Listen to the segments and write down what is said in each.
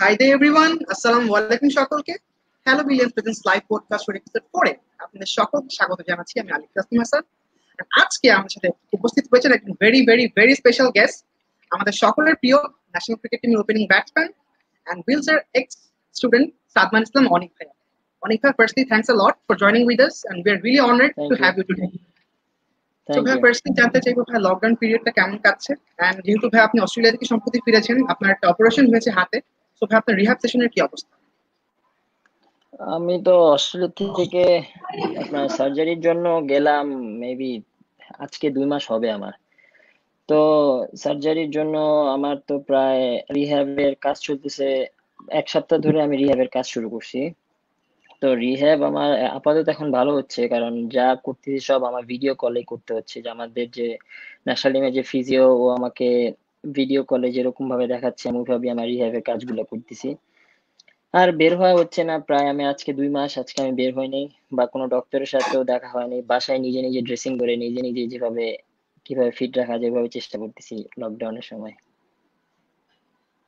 Hi there everyone. আসসালামু আলাইকুম সকলকে। Hello billion presence live podcast for episode 4 এ আপনাদের সকলকে স্বাগত জানাচ্ছি। আমি আলিফ তাসলিম হাসান। আর আজকে আমার সাথে উপস্থিত হয়েছেন একজন ভেরি স্পেশাল গেস্ট, আমাদের সকলের প্রিয় ন্যাশনাল ক্রিকেট টিমের ওপেনিং ব্যাটসম্যান এন্ড উইলসের এক্স স্টুডেন্ট সাদমান ইসলাম অনিক ভাই। অনিক ভাই, firstly thanks a lot for joining with us and we are really honoured to Thank have you. You today. তো Thank ভাই, you. ফার্স্টলি জানতে চাইবো ভাই, লকডাউন পিরিয়ডটা কেমন কাটছে? এন্ড যেহেতু ভাই আপনি অস্ট্রেলিয়া থেকে সম্প্রতি ফিরেছেন, আপনার একটা অপারেশন হয়েছে হাতে, সো ভাই আপনার রিহ্যাব সেশনের কি অবস্থা? আমি তো অস্ট্রেলিয়া থেকে আপনার সার্জারির জন্য গেলাম মেবি আজকে 2 মাস হবে আমার। তো সার্জারির জন্য আমার তো প্রায় রিহ্যাবের কাজ চলতেছে। 1 সপ্তাহ ধরে আমি রিহ্যাবের কাজ শুরু করছি। তো রিহ্যাব আমার আপাতত এখন ভালো হচ্ছে, কারণ যা করতেছি সব আমার ভিডিও কলে করতে হচ্ছে। যে আমাদের যে ন্যাশনাল টিমের যে ফিজিও, ও আমাকে ভিডিও কলে যেরকম ভাবে দেখাচ্ছে আমি ওইভাবে আমার রিহ্যাবের কাজগুলো করতেছি। আর বের হওয়া হচ্ছে না প্রায়। আমি আজকে 2 মাস আজকে আমি বের হইনি, বা কোনো ডক্টরের সাথেও দেখা হয়নি। বাসায় নিজে নিজে ড্রেসিং করে নিজে নিজে যেভাবে কিভাবে ফিট রাখা যায় ওইভাবে চেষ্টা করতেছি লকডাউনের সময়।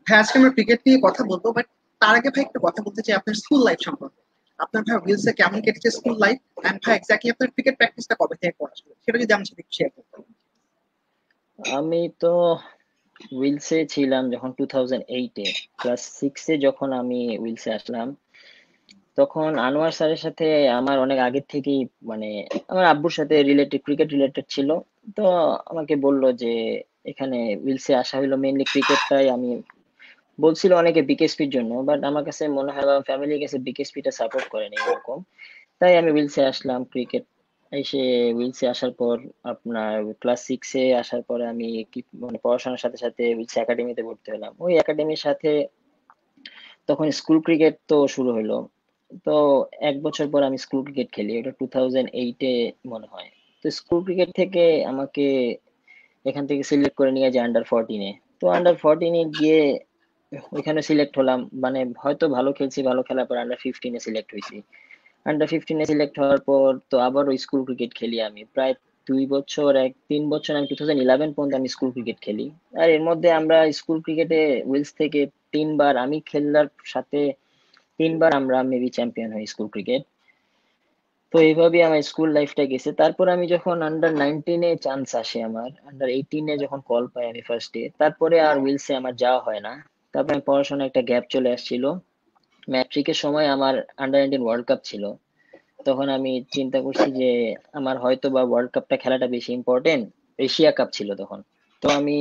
হ্যাঁ, আজকে আমরা ক্রিকেট নিয়ে কথা বলবো, বাট তার আগে ভাই একটু কথা বলতে চাই আপনার স্কুল লাইফ সম্পর্কে। আপনার ভাই উইলসে কেমন কেটেছে স্কুল লাইফ, এন্ড ভাই এক্স্যাক্টলি আপনার ক্রিকেট প্র্যাকটিসটা কবে থেকে করা শুরু, সেটা যদি আমার সাথে একটু শেয়ার করতেন। আমি তো উইলসে ছিলাম যখন 2008-এ, ক্লাস 6-এ যখন আমি উইলসে আসলাম, তখন আনোয়ার স্যারের সাথে আমার অনেক আগের থেকেই মানে আমার আব্বুর সাথে রিলেটেড, ক্রিকেট রিলেটেড ছিল। তো আমাকে বলল যে এখানে উইলসে আসা হলো মেইনলি ক্রিকেটটাই। আমি বলছিল অনেকে বিকেএসপির জন্য, বাট আমার কাছে মনে হয় বা ফ্যামিলির কাছে বিকেএসপিটা সাপোর্ট করেনি ওরকম। তাই আমি উইলসে আসলাম ক্রিকেট। এসে উইলসে আসার পর আপনার ক্লাস 6-এ আসার পরে আমি কি মানে পড়াশোনার সাথে সাথে উইলসে একাডেমিতে ভর্তি হলাম। ওই একাডেমির সাথে তখন স্কুল ক্রিকেট তো শুরু হলো। তো 1 বছর পর আমি স্কুল ক্রিকেট খেলি, ওটা 2008-এ মনে হয়। তো স্কুল ক্রিকেট থেকে আমাকে এখান থেকে সিলেক্ট করে নিয়ে যায় আন্ডার 14-এ। তো আন্ডার 14-এ গিয়ে ওইখানে সিলেক্ট হলাম, মানে হয়তো ভালো খেলছি, ভালো খেলার পর আন্ডার 15-এ সিলেক্ট হয়েছি। আন্ডার 15-এ সিলেক্ট হওয়ার পর তো আবারও স্কুল ক্রিকেট খেলি আমি প্রায় 2 বছর, 3 বছর। আমি 2011 পর্যন্ত আমি স্কুল ক্রিকেট খেলি। আর এর মধ্যে আমরা স্কুল ক্রিকেটে উইলস থেকে 3 বার আমি খেলার সাথে 3 বার আমরা মেবি চ্যাম্পিয়ন হই স্কুল ক্রিকেট। তো এইভাবেই আমার স্কুল লাইফটা গেছে। তারপর আমি যখন আন্ডার 19-এ চান্স আসে, আমার আন্ডার 18-এ যখন কল পাই আমি ফার্স্টে, তারপরে আর উইলসে আমার যাওয়া হয় না। তারপরে আমি পড়াশোনায় একটা গ্যাপ চলে আসছিল। ম্যাট্রিকের সময় আমার আন্ডার 19 ওয়ার্ল্ড কাপ ছিল। তখন আমি চিন্তা করছি যে আমার হয়তো বা ওয়ার্ল্ড কাপটা খেলাটা বেশি ইম্পর্টেন্ট। এশিয়া কাপ ছিল তখন। তো আমি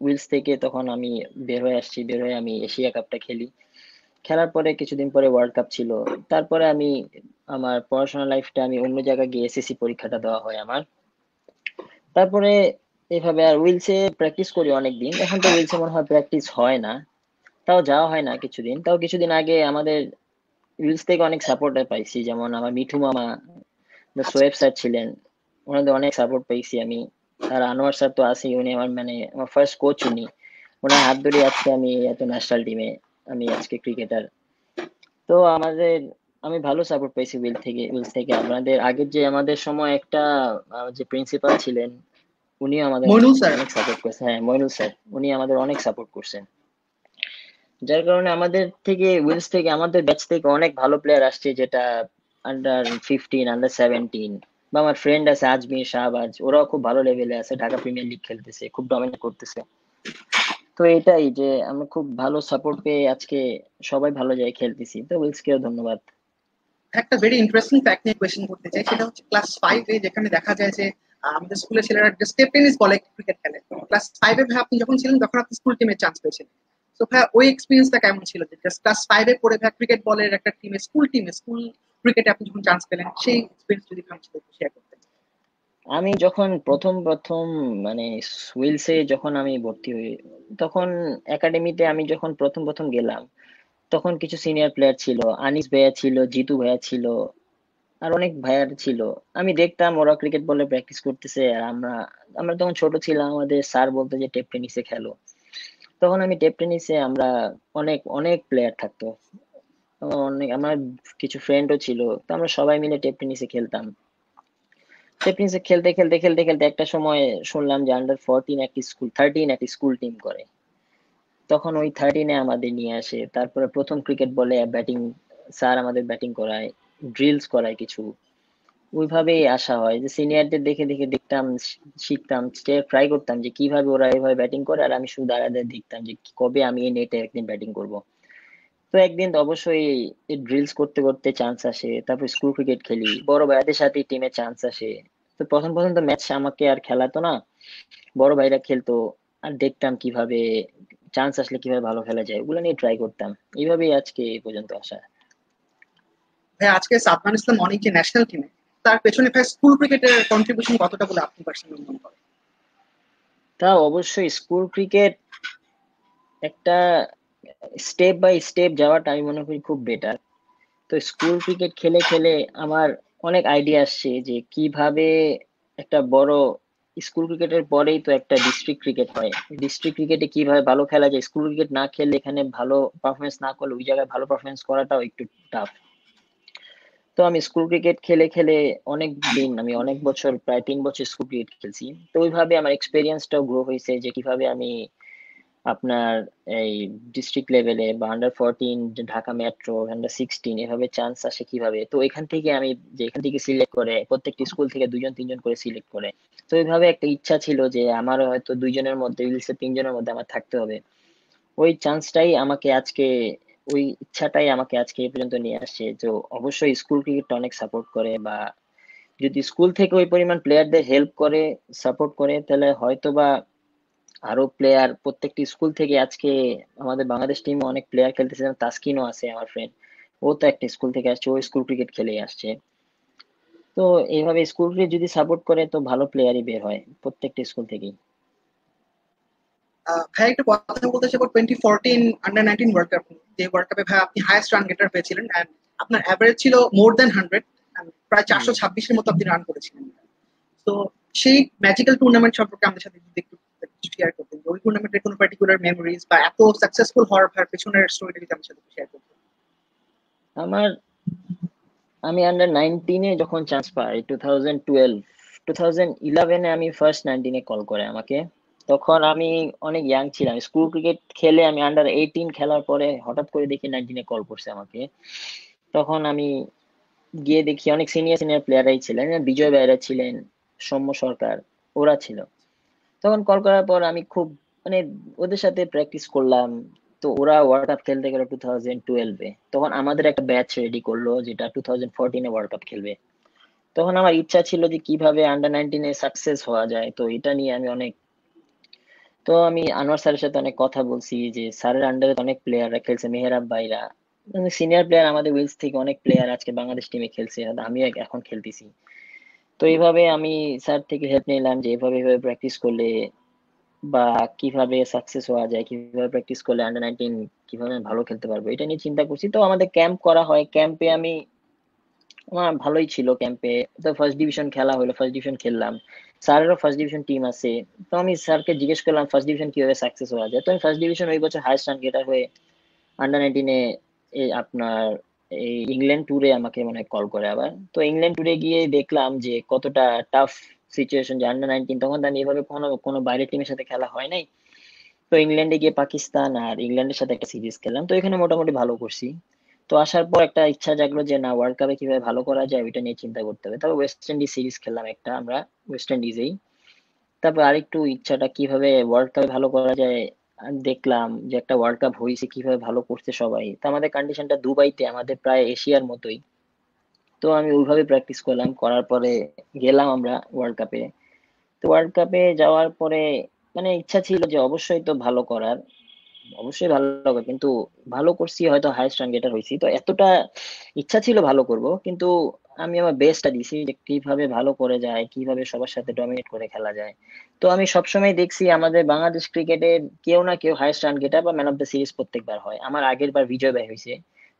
উইলস থেকে তখন আমি বের হয়ে আসছি, বের হয়ে আমি এশিয়া কাপটা খেলি। খেলার পরে কিছুদিন পরে ওয়ার্ল্ড কাপ ছিল। তারপরে আমি আমার পড়াশোনা লাইফটা আমি অন্য জায়গায় গিয়ে এসএসসি পরীক্ষাটা দেওয়া হয় আমার। তারপরে এভাবে আর উইলসে প্র্যাকটিস করি অনেকদিন। এখন তো উইলসে মনে হয় প্র্যাকটিস হয় না, তাও যাওয়া হয় না কিছুদিন। তাও কিছুদিন আগে আমাদের রিলস থেকে অনেক সাপোর্ট পাইছি, যেমন আমার মিঠু মামা, আচ্ছা, সোয়েব স্যার ছিলেন, ওনাদের অনেক সাপোর্ট পাইছি আমি। আর আনোয়ার স্যার তো আছেই, উনি আমার মানে আমার ফার্স্ট কোচ উনি। ওনার হাত ধরে আজকে আমি এত ন্যাশনাল টিমে, আমি আজকে ক্রিকেটার। তো আমাদের আমি ভালো সাপোর্ট পাইছি উইলস থেকে। আমাদের আগের যে আমাদের সময় একটা যে প্রিন্সিপাল ছিলেন, উনিও আমাদের মইনুল স্যার। অনেক সাপোর্ট করছেন। হ্যাঁ, মইনুল স্যার, উনি আমাদের অনেক সাপোর্ট করছেন। যার কারণে আমাদের থেকে উইলস থেকে আমাদের ব্যাচ থেকে অনেক ভালো প্লেয়ার আসছে, যেটা আন্ডার 15, আন্ডার 17, বা আমার ফ্রেন্ড আছে আজমির শাহবাজ, ওরাও খুব ভালো লেভেলে আছে, ঢাকা প্রিমিয়ার লিগ খেলতেছে, খুব ডমিনেট করতেছে। তো এটাই যে আমরা খুব ভালো সাপোর্ট পেয়ে আজকে সবাই ভালো যায় খেলতেছি। তো উইলসকেও ধন্যবাদ। একটা ভেরি ইন্টারেস্টিং ফ্যাক্ট নিয়ে কোয়েশ্চেন করতে চাই, সেটা হচ্ছে ক্লাস 5-এ যেখানে দেখা যায় যে আমাদের স্কুলের ছেলেরা স্টেপ টেনিস বলে ক্রিকেট খেলে। ক্লাস 5-এ ভাই আপনি যখন ছিলেন তখন আপনি স্কুল টিমে চান্স পেয়েছিলেন। তো ভাই ওই এক্সপিরিয়েন্সটা কেমন ছিল, যে ক্লাস 5-এ পড়ে ভাই ক্রিকেট বলের একটা টিমে স্কুল ক্রিকেটে আপনি যখন চান্স পেলেন, সেই এক্সপিরিয়েন্স যদি আমার সাথে একটু শেয়ার করতেন। আমি যখন প্রথম প্রথম মানে উইলসে যখন আমি ভর্তি হই, তখন একাডেমিতে আমি যখন প্রথম প্রথম গেলাম, তখন কিছু সিনিয়র প্লেয়ার ছিল, আনিস ভাইয়া ছিল, জিতু ভাইয়া ছিল, আর অনেক ভাইয়ার ছিল। আমি দেখতাম ওরা ক্রিকেট বলে প্র্যাকটিস করতেছে, আর আমরা আমরা তখন ছোট ছিলাম, আমাদের স্যার বলতো যে টেপ টেনিসে খেলো। তখন আমি টেপ টেনিসে আমরা অনেক অনেক প্লেয়ার থাকতো, অনেক আমার কিছু ফ্রেন্ডও ছিল। তো আমরা সবাই মিলে টেপ টেনিসে খেলতাম। টেপ টেনিসে খেলতে খেলতে খেলতে খেলতে একটা সময় শুনলাম যে আন্ডার 14 একটি স্কুল 13 একটি স্কুল টিম করে। তখন ওই 13-এ আমাদের নিয়ে আসে, তারপরে প্রথম ক্রিকেট বলে ব্যাটিং, স্যার আমাদের ব্যাটিং করায়, ড্রিলস করায় কিছু। ওইভাবেই আসা হয় যে সিনিয়রদের দেখে দেখে দেখতাম, শিখতাম, ট্রাই করতাম যে কিভাবে ওরা এভাবে ব্যাটিং করে, আর আমি শুধু দাঁড়ায় দাঁড়ায় দেখতাম যে কবে আমি এই নেটে একদিন ব্যাটিং করব। তো একদিন তো অবশ্যই ড্রিলস করতে করতে চান্স আসে, তারপর স্কুল ক্রিকেট খেলি, বড় ভাইদের সাথে টিমে চান্স আসে। তো প্রথম প্রথম তো ম্যাচ আমাকে আর খেলাতো না, বড় ভাইরা খেলতো, আর দেখতাম কিভাবে চান্স আসলে কিভাবে ভালো খেলা যায়, ওগুলো নিয়ে ট্রাই করতাম। এইভাবেই আজকে এই পর্যন্ত আসা। ভাই আজকে সাদমান ইসলাম অনেক যে ন্যাশনাল টিমে, তার পেছনে ভাই স্কুল ক্রিকেটের কন্ট্রিবিউশন কতটা বলে আপনি পার্সোনালি মনে করেন? তা অবশ্যই স্কুল ক্রিকেট একটা স্টেপ বাই স্টেপ যাওয়াটা আমি মনে করি খুব বেটার। তো স্কুল ক্রিকেট খেলে খেলে আমার অনেক আইডিয়া আসছে যে কিভাবে একটা বড়, স্কুল ক্রিকেটের পরেই তো একটা ডিস্ট্রিক্ট ক্রিকেট হয়, ডিস্ট্রিক্ট ক্রিকেটে কিভাবে ভালো খেলা যায়, স্কুল ক্রিকেট না খেললে এখানে ভালো পারফরমেন্স না করলে ওই জায়গায় ভালো পারফরমেন্স করাটাও একটু টাফ। তো আমি স্কুল ক্রিকেট খেলে খেলে অনেক দিন, আমি অনেক বছর, প্রায় 3 বছর স্কুল ক্রিকেট খেলছি। তো ওইভাবে আমার এক্সপিরিয়েন্সটাও গ্রো হয়েছে যে কিভাবে আমি আপনার এই ডিস্ট্রিক্ট লেভেলে বা আন্ডার 14, ঢাকা মেট্রো, আন্ডার 16 এভাবে চান্স আসে কিভাবে। তো এখান থেকে আমি, যে এখান থেকে সিলেক্ট করে প্রত্যেকটি স্কুল থেকে 2 জন 3 জন করে সিলেক্ট করে। তো এইভাবে একটা ইচ্ছা ছিল যে আমারও হয়তো 2 জনের মধ্যে, উইলসে 3 জনের মধ্যে আমার থাকতে হবে। ওই চান্সটাই আমাকে আজকে, ওই ইচ্ছাটাই আমাকে আজকে এই পর্যন্ত নিয়ে আসছে। তো অবশ্যই স্কুল ক্রিকেটটা অনেক সাপোর্ট করে, বা যদি স্কুল থেকে ওই পরিমাণ প্লেয়ারদের হেল্প করে, সাপোর্ট করে, তাহলে হয়তোবা আরো প্লেয়ার প্রত্যেকটি স্কুল থেকে আজকে আমাদের বাংলাদেশ টিমে অনেক প্লেয়ার খেলতেছে, যেমন তাসকিনও আছে আমার ফ্রেন্ড, ও তো একটা স্কুল থেকে আসছে, ও স্কুল ক্রিকেট খেলে আসছে। তো এইভাবে স্কুল ক্রিকেট যদি সাপোর্ট করে তো ভালো প্লেয়ারই বের হয় প্রত্যেকটা স্কুল থেকেই। ভাই একটা কথা বলতে চাইবো 2014 আন্ডার 19 ওয়ার্ল্ড কাপ, যে ওয়ার্ল্ড কাপে ভাই আপনি হাইয়েস্ট রান গেটার পেয়েছিলেন, এন্ড আপনার অ্যাভারেজ ছিল মোর দেন 100, প্রায় জি। 426-এর মতো আপনি রান করেছিলেন। তো সেই ম্যাজিক্যাল টুর্নামেন্ট সম্পর্কে আমাদের সাথে যদি একটু কিছু শেয়ার করতেন, যে ওই টুর্নামেন্টের কোনো পার্টিকুলার মেমোরিজ বা এত সাকসেসফুল হওয়ার পেছনের স্টোরিটা যদি আমাদের সাথে শেয়ার করতেন। আমার, আমি আন্ডার 19-এ যখন চান্স পাই, 2011-এ আমি ফার্স্ট 19-এ কল করে আমাকে। তখন আমি অনেক ইয়াং ছিলাম, স্কুল ক্রিকেট খেলে আমি আন্ডার 18 খেলার পরে হঠাৎ করে দেখি 19-এ কল করছে আমাকে। তখন আমি গিয়ে দেখি অনেক সিনিয়র সিনিয়র প্লেয়াররাই ছিলেন, বিজয় ভাইরা ছিলেন, সৌম্য সরকার, ওরা ছিল। তখন কল করার পর আমি খুব, মানে ওদের সাথে প্র্যাকটিস করলাম। তো ওরা ওয়ার্ল্ড কাপ খেলতে গেল 2012-এ, তখন আমাদের একটা ব্যাচ রেডি করলো যেটা 2014-এ ওয়ার্ল্ড কাপ খেলবে। তখন আমার ইচ্ছা ছিল যে কিভাবে আন্ডার 19-এ সাকসেস হওয়া যায়, তো এটা নিয়ে আমি অনেক, তো আমি আনোয়ার স্যারের সাথে অনেক কথা বলছি যে স্যারের আন্ডারে অনেক প্লেয়াররা খেলছে, মেহেরাব ভাইরা, সিনিয়র প্লেয়ার আমাদের উইলস থেকে অনেক প্লেয়ার আজকে বাংলাদেশ টিমে খেলছে, আর আমিও এখন খেলতেছি। তো এইভাবে আমি স্যার থেকে হেল্প নিলাম যে এভাবে এভাবে প্র্যাকটিস করলে বা কিভাবে সাকসেস হওয়া যায়, কিভাবে প্র্যাকটিস করলে আন্ডার 19 কিভাবে আমি ভালো খেলতে পারবো, এটা নিয়ে চিন্তা করছি। তো আমাদের ক্যাম্প করা হয়, ক্যাম্পে আমি, আমার ভালোই ছিল ক্যাম্পে। তো ফার্স্ট ডিভিশন খেলা হলো, ফার্স্ট ডিভিশন খেললাম, স্যারেরও ফার্স্ট ডিভিশন টিম আছে। তো আমি স্যারকে জিজ্ঞেস করলাম ফার্স্ট ডিভিশন কিভাবে সাকসেস হওয়া যায়। তো আমি ফার্স্ট ডিভিশন ওই বছর হাইস্ট রান গেটার হয়ে আন্ডার 19-এ আপনার এই ইংল্যান্ড ট্যুরে আমাকে মনে হয় কল করে আবার। তো ইংল্যান্ড ট্যুরে গিয়ে দেখলাম যে কতটা টাফ সিচুয়েশন, যে আন্ডার 19 তখন তো আমি এভাবে কোনো কোনো বাইরের টিমের সাথে খেলা হয় নাই। তো ইংল্যান্ডে গিয়ে পাকিস্তান আর ইংল্যান্ডের সাথে একটা সিরিজ খেললাম, তো এখানে মোটামুটি ভালো করছি। তো আসার পর একটা ইচ্ছা জাগলো যে না, ওয়ার্ল্ড কাপে কিভাবে ভালো করা যায় ওইটা নিয়ে চিন্তা করতে হবে। তারপর ওয়েস্ট ইন্ডিজ সিরিজ খেললাম একটা আমরা, ওয়েস্ট ইন্ডিজেই। তারপর আরেকটু ইচ্ছাটা কিভাবে ওয়ার্ল্ড কাপে ভালো করা যায়, আর দেখলাম যে একটা ওয়ার্ল্ড কাপ হয়েছে, কিভাবে ভালো করছে সবাই। তো আমাদের কন্ডিশনটা দুবাইতে, আমাদের প্রায় এশিয়ার মতোই। তো আমি ওইভাবে প্র্যাকটিস করলাম, করার পরে গেলাম আমরা ওয়ার্ল্ড কাপে। তো ওয়ার্ল্ড কাপে যাওয়ার পরে মানে ইচ্ছা ছিল যে অবশ্যই তো ভালো করার, অবশ্যই ভালো হবে, কিন্তু ভালো করছি, হয়তো হাইয়েস্ট রান গেটার হয়েছি, তো এতটা ইচ্ছা ছিল ভালো করব, কিন্তু আমি আমার বেস্টটা দিছি যে কিভাবে ভালো করে যায়, কিভাবে সবার সাথে ডমিনেট করে খেলা যায়। তো আমি সবসময় দেখছি আমাদের বাংলাদেশ ক্রিকেটে কেউ না কেউ হাইয়েস্ট রান গেটার বা ম্যান অফ দ্য সিরিজ প্রত্যেকবার হয়, আমার আগের বার বিজয় ভাই হয়েছে।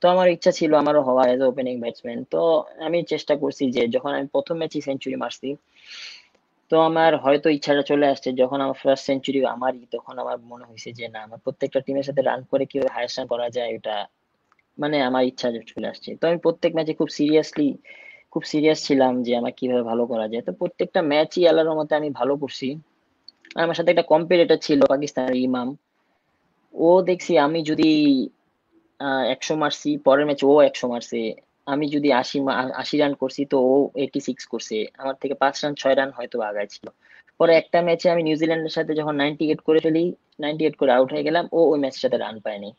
তো আমার ইচ্ছা ছিল আমারও হওয়া এজ ওপেনিং ব্যাটসম্যান। তো আমি চেষ্টা করছি যে যখন আমি প্রথম ম্যাচে সেঞ্চুরি মারছি, তো আমার হয়তো ইচ্ছাটা চলে আসছে, যখন আমার ফার্স্ট সেঞ্চুরি আমারই, তখন আমার মনে হয়েছে যে না, আমার প্রত্যেকটা টিমের সাথে রান করে কিভাবে হাইয়েস্ট রান করা যায় এটা, মানে আমার ইচ্ছা যে চলে আসছে। তো আমি প্রত্যেক ম্যাচে খুব সিরিয়াস ছিলাম যে আমার কিভাবে ভালো করা যায়। তো প্রত্যেকটা ম্যাচই আল্লাহর রহমতে আমি ভালো করছি। আর আমার সাথে একটা কম্পিটিটর ছিল পাকিস্তানের ইমাম। ও দেখছি আমি যদি 100 মারছি, পরের ম্যাচে ও 100 মারছে, আমি যদি 80 রান করছি তো ও 86 করছে, আমার থেকে 5 রান 6 রান হয়তো আগায় ছিল। পরে একটা ম্যাচে আমি নিউজিল্যান্ডের সাথে যখন 98 করে ফেলি, 98 করে আউট হয়ে গেলাম, ও ওই ম্যাচটাতে রান পায়নি।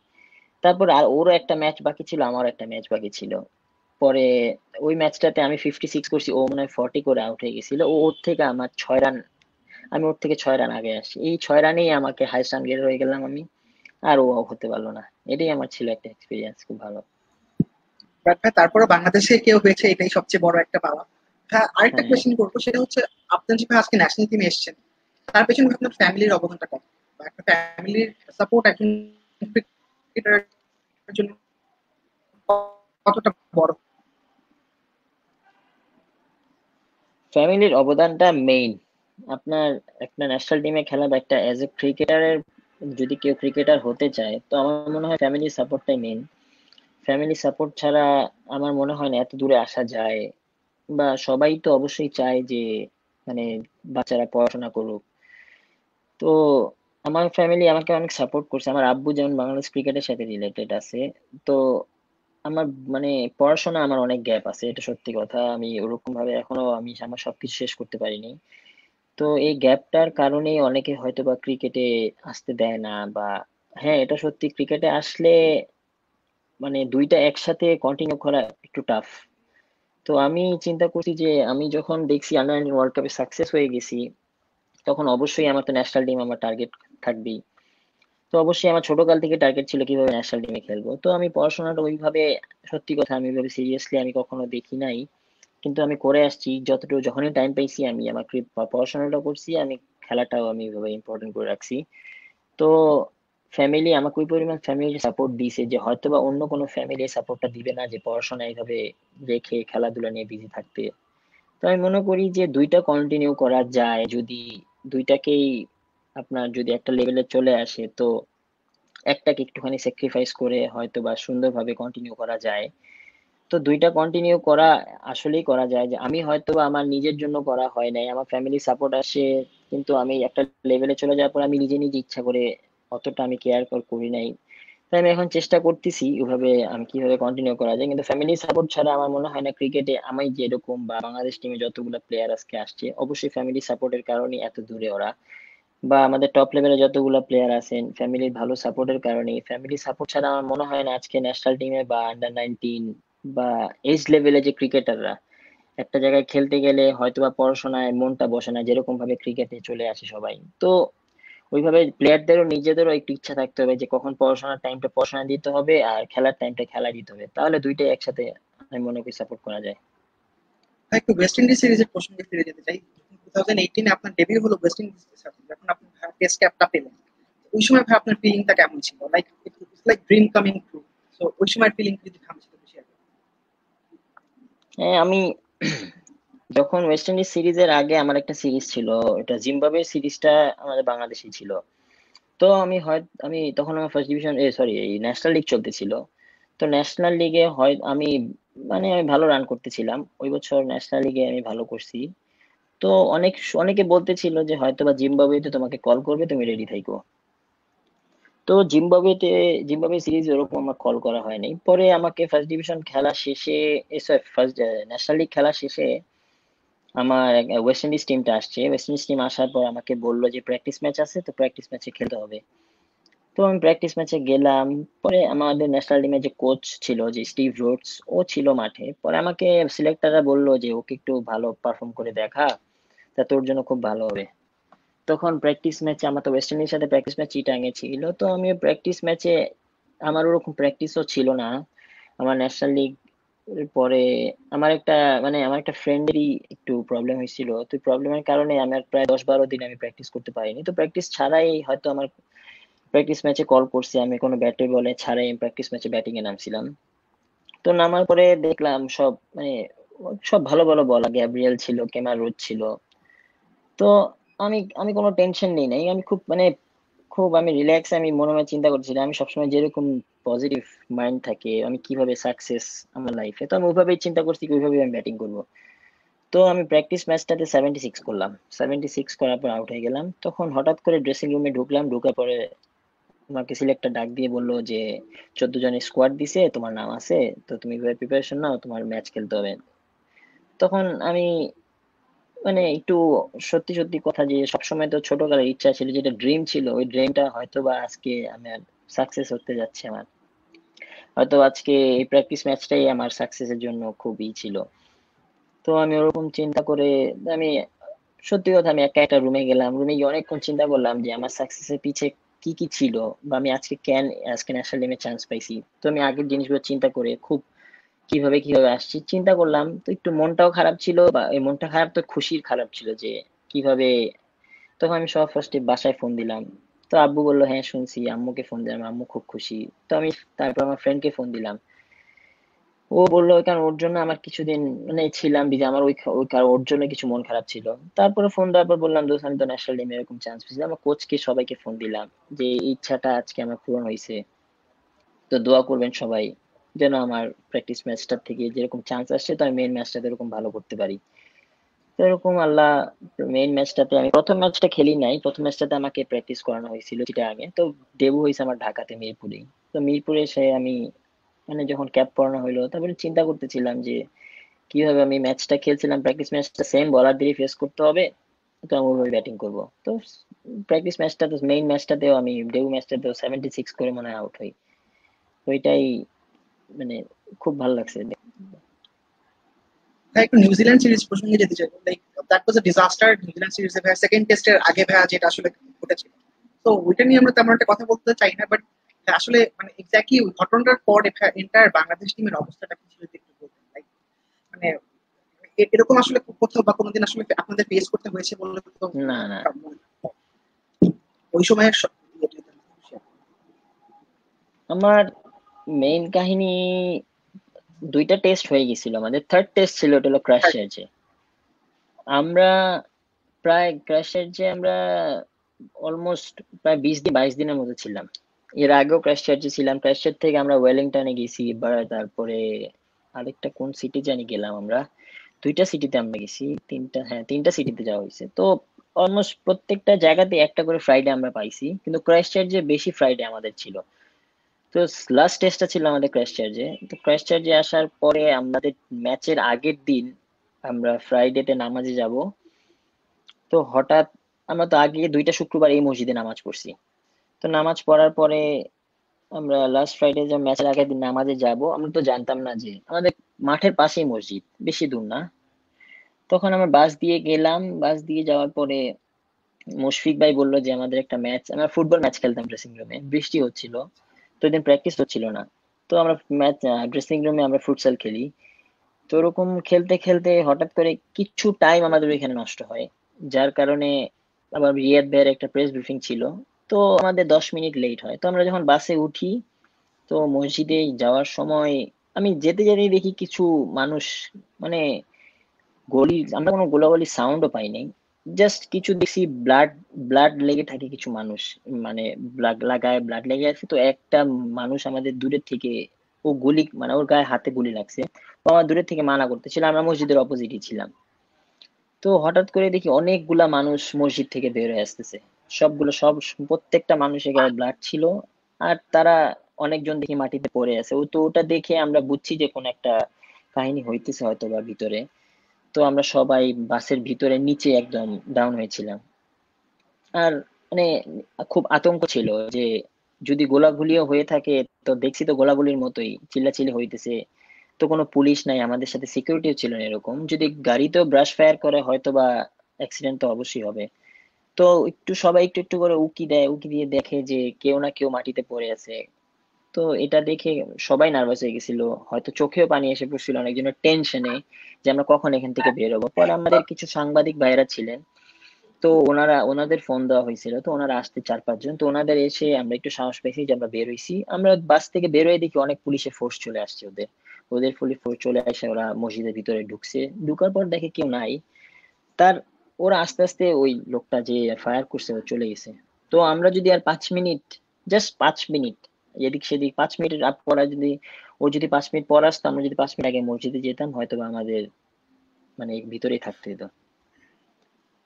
তারপর আর ওরও একটা ম্যাচ বাকি ছিল, আমারও একটা ম্যাচ বাকি ছিল। পরে ওই ম্যাচটাতে আমি 56 করছি, ও মনে হয় 40 করে আউট হয়ে গেছিল, ও ওর থেকে আমার 6 রান, আমি ওর থেকে 6 রান আগে আসি, এই 6 রানেই আমাকে হাইস্ট রান গেটার হয়ে গেলাম আমি। আর ও হতে পারলো না। এটাই আমার ছিল একটা এক্সপিরিয়েন্স, খুব ভালো। বাট ভাই তারপরে বাংলাদেশে কেউ হয়েছে, এটাই সবচেয়ে বড় একটা পাওয়া। হ্যাঁ, আরেকটা হ্যাঁ, হ্যাঁ। কোয়েশ্চেন করবো, সেটা হচ্ছে আপনার যে ভাই আজকে ন্যাশনাল টিমে এসেছেন, তার পেছনে ভাই আপনার ফ্যামিলির অবদানটা কত, বা একটা ফ্যামিলির সাপোর্ট একজন ক্রিকেটারের জন্য কতটা বড়? ফ্যামিলির অবদানটা মেইন। আপনার একটা ন্যাশনাল টিমে খেলা বা একটা অ্যাজ এ ক্রিকেটারের, যদি কেউ ক্রিকেটার হতে চায় তো আমার মনে হয় ফ্যামিলির সাপোর্টটাই মেইন। ফ্যামিলি সাপোর্ট ছাড়া আমার মনে হয় না এত দূরে আসা যায়। বা সবাই তো অবশ্যই চায় যে মানে বাচ্চারা পড়াশোনা করুক। তো আমার ফ্যামিলি আমাকে অনেক সাপোর্ট করছে। আমার আব্বু যেমন বাংলাদেশ ক্রিকেটের সাথে রিলেটেড আছে, তো আমার মানে পড়াশোনা আমার অনেক গ্যাপ আছে, এটা সত্যি কথা। আমি ওরকম ভাবে এখনো আমি আমার সবকিছু শেষ করতে পারিনি। তো এই গ্যাপটার কারণেই অনেকে হয়তো বা ক্রিকেটে আসতে দেয় না। বা হ্যাঁ, এটা সত্যি, ক্রিকেটে আসলে মানে দুইটা একসাথে কন্টিনিউ করা একটু টাফ। তো আমি চিন্তা করছি যে আমি যখন দেখছি আন্ডার 19 ওয়ার্ল্ড কাপে সাকসেস হয়ে গেছি, তখন অবশ্যই আমার তো ন্যাশনাল টিম আমার টার্গেট থাকবেই। তো অবশ্যই আমার ছোটকাল থেকে টার্গেট ছিল কিভাবে ন্যাশনাল টিমে খেলবো। তো আমি পড়াশোনাটা ওইভাবে, সত্যি কথা আমি ওইভাবে সিরিয়াসলি আমি কখনো দেখি নাই, কিন্তু আমি করে আসছি যতটুকু, যখনই টাইম পাইছি আমি আমার পড়াশোনাটা করছি, আমি খেলাটাও আমি ওইভাবে ইম্পর্টেন্ট করে রাখছি। তো ফ্যামিলি আমাকে ওই পরিমাণ ফ্যামিলি সাপোর্ট দিয়েছে যে হয়তো বা অন্য কোনো ফ্যামিলি সাপোর্টটা দিবে না, যে পড়াশোনা এইভাবে রেখে খেলাধুলা নিয়ে বিজি থাকতে। তো আমি মনে করি যে দুইটা কন্টিনিউ করা যায় যদি, দুইটাকেই আপনার যদি একটা লেভেলে চলে আসে, তো একটাকে একটুখানি স্যাক্রিফাইস করে হয়তো বা সুন্দরভাবে কন্টিনিউ করা যায়। তো দুইটা কন্টিনিউ করা আসলেই করা যায়। যে আমি হয়তো বা আমার নিজের জন্য করা হয় নাই, আমার ফ্যামিলি সাপোর্ট আসে, কিন্তু আমি একটা লেভেলে চলে যাওয়ার পর আমি নিজে নিজে ইচ্ছা করে অতটা আমি কেয়ার করি নাই। তাই আমি এখন চেষ্টা করতেছি ওইভাবে আমি কিভাবে কন্টিনিউ করা যায়, কিন্তু ফ্যামিলি সাপোর্ট ছাড়া আমার মনে হয় না ক্রিকেটে আমি যেরকম বা বাংলাদেশ টিমে যতগুলো প্লেয়ার আজকে আসছে, অবশ্যই ফ্যামিলি সাপোর্টের কারণে এত দূরে ওরা। বা আমাদের টপ লেভেলে যতগুলো প্লেয়ার আছেন ফ্যামিলির ভালো সাপোর্টের কারণে, ফ্যামিলি সাপোর্ট ছাড়া আমার মনে হয় না আজকে ন্যাশনাল টিমে বা আন্ডার 19 বা এজ লেভেলে যে ক্রিকেটাররা একটা জায়গায় খেলতে গেলে হয়তো বা পড়াশোনায় মনটা বসে না, যেরকম ভাবে ক্রিকেটে চলে আসে সবাই। তো ওইভাবে প্লেয়ারদেরও নিজেদেরও একটু ইচ্ছা থাকতে হবে যে কখন পড়াশোনার টাইমটা পড়াশোনা দিতে হবে আর খেলার টাইমটা খেলা দিতে হবে, তাহলে দুইটাই একসাথে আমি মনে করি সাপোর্ট করা যায়। ভাই একটু ওয়েস্ট ইন্ডিজ সিরিজের প্রসঙ্গে ফিরে যেতে চাই। 2018 আপনার ডেবিউ হলো ওয়েস্ট ইন্ডিজের সাথে, যখন আপনি টেস্ট ক্যাপটা পেলেন, ওই সময় ভাই আপনার ফিলিংটা কেমন ছিল? Like it's like dream coming true. So ওই সময় ফিলিং যদি কেমন ছিল বেশি আগে? হ্যাঁ, আমি যখন ওয়েস্ট ইন্ডিজ সিরিজের আগে আমার একটা সিরিজ ছিল, এটা জিম্বাবুয়ে সিরিজটা আমাদের বাংলাদেশে ছিল। তো আমি তখন আমার ফার্স্ট ডিভিশন, সরি, এই ন্যাশনাল লিগ চলতেছিল। তো ন্যাশনাল লিগে হয় আমি আমি ভালো রান করতেছিলাম ওই বছর, ন্যাশনাল লিগে আমি ভালো করছি। তো অনেকে বলতেছিল যে হয়তো বা জিম্বাবুয়েতে তোমাকে কল করবে, তুমি রেডি থাইকো। তো জিম্বাবুয়ে সিরিজ ওরকম আমার কল করা হয়নি। পরে আমাকে ফার্স্ট ডিভিশন খেলা শেষে, ফার্স্ট ন্যাশনাল লিগ খেলা শেষে আমার ওয়েস্ট ইন্ডিজ টিমটা আসছে, ওয়েস্ট ইন্ডিজ টিম আসার পর আমাকে বললো যে প্র্যাকটিস ম্যাচ আছে, তো প্র্যাকটিস ম্যাচে খেলতে হবে। তো আমি প্র্যাকটিস ম্যাচে গেলাম। পরে আমাদের ন্যাশনাল টিমের যে কোচ ছিল, যে স্টিভ রোডস, ও ছিল মাঠে। পরে আমাকে সিলেক্টররা বললো যে ওকে একটু ভালো পারফর্ম করে দেখা, তা তোর জন্য খুব ভালো হবে। তখন প্র্যাকটিস ম্যাচে আমার তো ওয়েস্ট ইন্ডিজের সাথে প্র্যাকটিস ম্যাচ চিটাগাংয়ে ছিল, তো আমি প্র্যাকটিস ম্যাচে, আমার ওরকম প্র্যাকটিসও ছিল না। আমার ন্যাশনাল লিগ পরে আমার একটা ফ্রেন্ডেরই একটু প্রবলেম হয়েছিল, তো প্রবলেমের কারণে আমার প্রায় 10-12 দিন আমি প্র্যাকটিস করতে পারিনি। তো প্র্যাকটিস ছাড়াই হয়তো আমার প্র্যাকটিস ম্যাচে কল করছে, আমি কোনো ব্যাটে বলে ছাড়াই প্র্যাকটিস ম্যাচে ব্যাটিং এ নামছিলাম। তো নামার পরে দেখলাম সব সব ভালো ভালো বলা, গ্যাব্রিয়েল ছিল, কেমার রোচ ছিল। তো আমি আমি কোনো টেনশন নেই নাই, আমি খুব রিল্যাক্স, আমি মনে মনে চিন্তা করছিলাম আমি সবসময় যেরকম পজিটিভ মাইন্ড থাকে আমি কিভাবে সাকসেস আমার লাইফে, তো আমি ওইভাবেই চিন্তা করছি কি ওইভাবেই আমি ব্যাটিং করবো। তো আমি প্র্যাকটিস ম্যাচটাতে 76 করলাম, 76 করার পর আউট হয়ে গেলাম। তখন হঠাৎ করে ড্রেসিং রুমে ঢুকলাম, ঢোকার পরে আমাকে সিলেক্টর ডাক দিয়ে বললো যে 14 জনের স্কোয়াড দিছে, তোমার নাম আছে, তো তুমি প্রিপারেশন নাও, তোমার ম্যাচ খেলতে হবে। তখন আমি মানে একটু সত্যি সত্যি কথা যে সবসময় তো ছোটকালের ইচ্ছা ছিল, যেটা ড্রিম ছিল, ওই ড্রিমটা হয়তো বা আজকে আমার সাকসেস হতে যাচ্ছে। আমার হয়তো আজকে এই প্র্যাকটিস ম্যাচটাই আমার সাকসেসের জন্য খুবই ছিল। তো আমি ওরকম চিন্তা করে আমি সত্যি কথা আমি একা একটা রুমে গেলাম, রুমে গিয়ে অনেকক্ষণ চিন্তা করলাম যে আমার সাকসেসের পিছে কি কি ছিল, বা আমি আজকে ন্যাশনাল টিমে চান্স পাইছি। তো আমি আগের জিনিসগুলো চিন্তা করে খুব কিভাবে কিভাবে আসছি চিন্তা করলাম। তো একটু মনটাও খারাপ ছিল, বা এই মনটা খারাপ তো খুশির খারাপ ছিল যে কিভাবে। তখন আমি সব ফার্স্টে বাসায় ফোন দিলাম। তো আব্বু বললো হ্যাঁ শুনছি, আম্মুকে ফোন দিলাম, আম্মু খুব খুশি। তো আমি তারপর আমার ফ্রেন্ডকে ফোন দিলাম। ও বললো কারণ ওর জন্য আমার কিছুদিন মানে ছিলাম যে আমার ওর জন্য কিছু মন খারাপ ছিল। তারপরে ফোন দেওয়ার পর বললাম দোস্ত আমি তো ন্যাশনাল টিমে এরকম চান্স পেয়েছি, আমার কোচকে সবাইকে ফোন দিলাম যে এই ইচ্ছাটা আজকে আমার পূরণ হয়েছে, তো দোয়া করবেন সবাই যেন আমার প্র্যাকটিস ম্যাচটা থেকে যেরকম চান্স আসছে তো আমি মেইন ম্যাচটাতে এরকম ভালো করতে পারি। তো এরকম আল্লাহ মেইন ম্যাচটাতে আমি প্রথম ম্যাচটা খেলি নাই, প্রথম ম্যাচটাতে আমাকে প্র্যাকটিস করানো হয়েছিল চিটাগাঙে, তো ডেবু হয়েছে আমার ঢাকাতে মিরপুরে। তো মিরপুরে এসে আমি মানে যখন ক্যাপ পরানো হইলো তারপরে চিন্তা করতেছিলাম যে কিভাবে আমি ম্যাচটা খেলছিলাম, প্র্যাকটিস ম্যাচটা সেম বলার দিয়ে ফেস করতে হবে, তো আমি ওইভাবে ব্যাটিং করবো। তো প্র্যাকটিস ম্যাচটা তো মেইন ম্যাচটাতেও আমি ডেবু ম্যাচটাতেও 76 করে মনে হয় আউট হই। তো ওইটাই মানে খুব ভালো লাগছে। ভাই একটু নিউজিল্যান্ড সিরিজ প্রসঙ্গে যেতে চাই। Like that was a disaster New Zealand সিরিজে ভাই, সেকেন্ড টেস্টের আগে ভাই যেটা আসলে ঘটেছিল। তো ওইটা নিয়ে আমরা তেমন একটা কথা বলতে চাই না, বাট আসলে মানে এক্স্যাক্টলি ওই ঘটনাটার পর এন্টায়ার বাংলাদেশ টিমের অবস্থাটা কি ছিল যদি একটু বলতেন। লাইক মানে এরকম আসলে কোথাও বা কোনোদিন আসলে আপনাদের ফেস করতে হয়েছে বলে তো না না, ওই সময়ের আমার মেইন কাহিনী দুইটা টেস্ট হয়ে গেছিল, আমাদের থার্ড টেস্ট ছিল, ওটা হলো ক্রাইস্টচার্চে। আমরা ক্রাইস্টচার্চে অলমোস্ট প্রায় 20 দিন 22 দিনের মতো ছিলাম। এর আগেও ক্রাইস্টচার্চে ছিলাম, ক্রাইস্টচার্চ থেকে আমরা ওয়েলিংটনে গেছি এবার, তারপরে আরেকটা কোন সিটি জানি গেলাম আমরা, দুইটা সিটিতে আমরা গেছি, তিনটা, হ্যাঁ তিনটা সিটিতে যাওয়া হয়েছে। তো অলমোস্ট প্রত্যেকটা জায়গাতে একটা করে ফ্রাইডে আমরা পাইছি, কিন্তু ক্রাইস্টচার্চে বেশি ফ্রাইডে আমাদের ছিল। তো লাস্ট টেস্টটা ছিল আমাদের ক্রাইস্টচার্চে। তো ক্রাইস্টচার্চে আসার পরে আমাদের ম্যাচের আগের দিন আমরা ফ্রাইডেতে নামাজে যাব। তো হঠাৎ আমরা তো আগে দুইটা শুক্রবার এই মসজিদে নামাজ পড়ছি। তো নামাজ পড়ার পরে আমরা লাস্ট ফ্রাইডে যে ম্যাচের আগের দিন নামাজে যাব, আমরা তো জানতাম না যে আমাদের মাঠের পাশেই মসজিদ, বেশি দূর না। তখন আমরা বাস দিয়ে গেলাম, বাস দিয়ে যাওয়ার পরে মুশফিক ভাই বললো যে আমাদের একটা ম্যাচ, আমরা ফুটবল ম্যাচ খেলতাম ড্রেসিং রুমে, বৃষ্টি হচ্ছিল, তো এদিন প্র্যাকটিস হচ্ছিল না। তো আমরা ম্যাচ ড্রেসিং রুমে আমরা ফুটসাল খেলি। তো ওরকম খেলতে খেলতে হঠাৎ করে কিছু টাইম আমাদের ওইখানে নষ্ট হয়, যার কারণে আবার রিয়াদ ভাইয়ের একটা প্রেস ব্রিফিং ছিল। তো আমাদের 10 মিনিট লেট হয়। তো আমরা যখন বাসে উঠি, তো মসজিদে যাওয়ার সময় আমি যেতে যেতেই দেখি কিছু মানুষ মানে আমরা কোনো গোলাগুলি সাউন্ডও পাই নাই, জাস্ট কিছু দেখছি ব্লাড ব্লাড লেগে থাকে কিছু মানুষ, মানে ব্লাড লেগে আছে। তো একটা মানুষ আমাদের দূরের থেকে, ও গুলি মানে ওর গায়ে হাতে গুলি লাগছে, ও আমার দূরের থেকে মানা করতেছিল, আমরা মসজিদের অপোজিটই ছিলাম। তো হঠাৎ করে দেখি অনেকগুলা মানুষ মসজিদ থেকে বের হয়ে আসতেছে, সব প্রত্যেকটা মানুষের গায়ে ব্লাড ছিল। আর তারা অনেকজন দেখি মাটিতে পড়ে আছে। তো ওটা দেখে আমরা বুঝছি যে কোন একটা কাহিনী হইতেছে হয়তো বা ভিতরে। তো আমরা সবাই বাসের ভিতরে নিচে একদম ডাউন হয়েছিলাম। আর মানে খুব আতঙ্ক ছিল যে যদি গোলাগুলিও হয়ে থাকে, তো দেখছি তো গোলাগুলির মতোই চিল্লাচিল্লি হইতেছে। তো কোনো পুলিশ নাই, আমাদের সাথে সিকিউরিটিও ছিল না এরকম, যদি গাড়িতেও ব্রাশ ফায়ার করে হয়তো বা অ্যাক্সিডেন্ট তো অবশ্যই হবে। তো একটু সবাই একটু একটু করে উকি দেয়, উকি দিয়ে দেখে যে কেউ না কেউ মাটিতে পড়ে আছে। তো এটা দেখে সবাই নার্ভাস হয়ে গেছিল, হয়তো চোখেও পানি এসে পড়ছিল অনেকজনের টেনশনে যে আমরা কখন এখান থেকে বের হবো। পরে আমাদের কিছু সাংবাদিক ভাইরা ছিলেন, তো ওনাদের ফোন দেওয়া হয়েছিল, তো ওনারা আসতে 4-5 জন, তো ওনাদের এসে আমরা একটু সাহস পেয়েছি যে আমরা বের হইছি। আমরা বাস থেকে বের হয়ে দেখি অনেক পুলিশের ফোর্স চলে আসছে, ওদের ওদের পুলিশ ফোর্স চলে আসে, ওরা মসজিদের ভিতরে ঢুকছে, ঢুকার পর দেখে কেউ নাই। তার ওরা আস্তে আস্তে ওই লোকটা যে ফায়ার করছে ও চলে গেছে। তো আমরা যদি আর 5 মিনিট, জাস্ট 5 মিনিট এদিক সেদিক, 5 মিনিটের আপ পড়া যদি, ও যদি 5 মিনিট পর আসতো, আমরা যদি 5 মিনিট আগে মসজিদে যেতাম হয়তো বা আমাদের মানে ভিতরেই থাকতে হতো।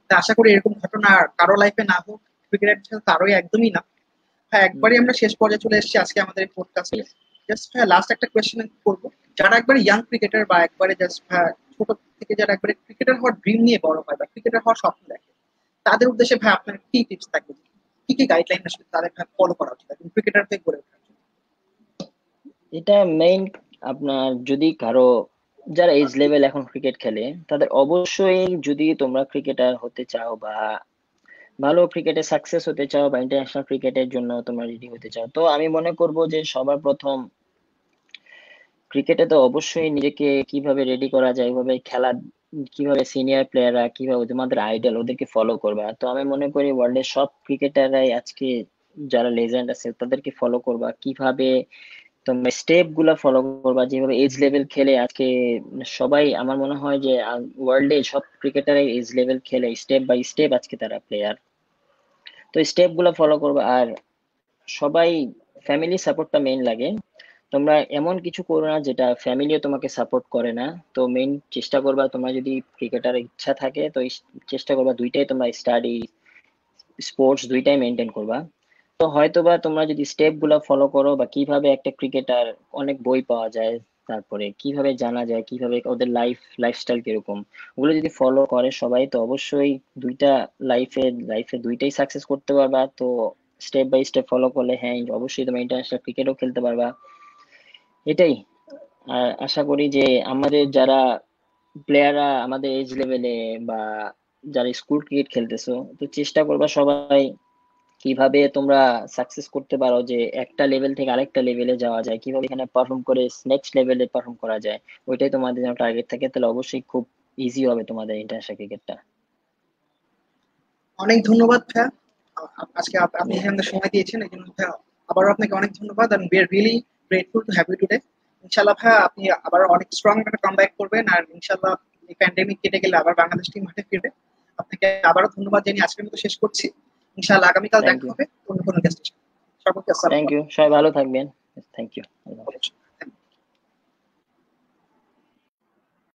আশা করি এরকম ঘটনা কারো লাইফে না হোক, ক্রিকেটের সাথে তারই একদমই না। হ্যাঁ, একবারই আমরা শেষ পর্যায়ে চলে এসেছি আজকে আমাদের এই পডকাস্টে। জাস্ট হ্যাঁ, লাস্ট একটা কোয়েশ্চেন করবো, যারা একবারে ইয়াং ক্রিকেটার বা একবারে জাস্ট হ্যাঁ ছোট থেকে যারা একবারে ক্রিকেটার হওয়ার ড্রিম নিয়ে বড় হয় বা ক্রিকেটার হওয়ার স্বপ্ন দেখে, তাদের উদ্দেশ্যে ভাই আপনার কি টিপস থাকবে, কি কি গাইডলাইন আসলে তাদের ফলো করা উচিত একজন ক্রিকেটার হয়ে গড়ে ওঠার জন্য? এটা মেইন, আপনার যদি কারো যারা এজ লেভেল এখন ক্রিকেট খেলে, তাদের অবশ্যই যদি তোমরা ক্রিকেটার হতে চাও বা ভালো ক্রিকেটে সাকসেস হতে চাও বা ইন্টারন্যাশনাল ক্রিকেটের জন্য তোমরা রেডি হতে চাও, তো আমি মনে করব যে সবার প্রথম ক্রিকেটে তো অবশ্যই নিজেকে কিভাবে রেডি করা যায়, ওইভাবে খেলা, কিভাবে সিনিয়র প্লেয়াররা কিভাবে তোমাদের আইডল ওদেরকে ফলো করবা। তো আমি মনে করি ওয়ার্ল্ডের সব ক্রিকেটাররাই আজকে যারা লেজেন্ড আছে তাদেরকে ফলো করবা, কিভাবে তোমরা স্টেপ গুলা ফলো করবা, যেভাবে এজ লেভেল খেলে আজকে সবাই, আমার মনে হয় যে ওয়ার্ল্ডে সব ক্রিকেটার এজ লেভেল খেলে স্টেপ বাই স্টেপ আজকে তারা প্লেয়ার। তো স্টেপ গুলা ফলো করবা। আর সবাই ফ্যামিলি সাপোর্টটা মেইন লাগে। তোমরা এমন কিছু করো না যেটা ফ্যামিলিও তোমাকে সাপোর্ট করে না। তো মেইন চেষ্টা করবা, তোমরা যদি ক্রিকেটার ইচ্ছা থাকে তো চেষ্টা করবা দুইটাই, তোমরা স্টাডি স্পোর্টস দুইটাই মেনটেন করবা। তো হয়তোবা তোমরা যদি স্টেপ গুলা ফলো করো বা কিভাবে একটা ক্রিকেটার, অনেক বই পাওয়া যায়, তারপরে কিভাবে জানা যায় কিভাবে ওদের লাইফস্টাইল কিরকম, ওগুলো যদি ফলো করে সবাই, তো অবশ্যই দুইটা লাইফে দুইটাই সাকসেস করতে পারবা। তো স্টেপ বাই স্টেপ ফলো করলে হ্যাঁ অবশ্যই তুমি ইন্টারন্যাশনাল ক্রিকেটও খেলতে পারবা। এটাই। আর আশা করি যে আমাদের যারা প্লেয়াররা আমাদের এজ লেভেলে বা যারা স্কুল ক্রিকেট খেলতেছো, তো চেষ্টা করবা সবাই কিভাবে তোমরা সাকসেস করতে পারো, যে একটা লেভেল থেকে আরেকটা লেভেলে যাওয়া যায়, কিভাবে এখানে পারফর্ম করে নেক্সট লেভেলে পারফর্ম করা যায়। ওইটাই তোমাদের যেন টার্গেট থাকে, তাহলে অবশ্যই খুব ইজি হবে তোমাদের ইন্টারন্যাশনাল ক্রিকেটটা। অনেক ধন্যবাদ ভাইয়া, আজকে আপনি যে আমাদের সময় দিয়েছেন এই জন্য ভাইয়া আবারও আপনাকে অনেক ধন্যবাদ। And we are really grateful to have you today. ইনশাআল্লাহ ভাইয়া আপনি আবার অনেক স্ট্রং একটা কামব্যাক করবেন, আর ইনশাআল্লাহ এই প্যান্ডেমিক কেটে গেলে আবার বাংলাদেশ টিম মাঠে ফিরবে। আপনাকে আবারও ধন্যবাদ জানিয়ে আজকের মতো শেষ করছি। ইনশাআল্লাহ আগামীকাল থ্যাংক দেখা ইউ। হবে অন্য কোনো গেস্টের সাথে। সকলকে আসসালামু থ্যাংক ইউ, সবাই ভালো থাকবেন। Thank you. আলাইকুম।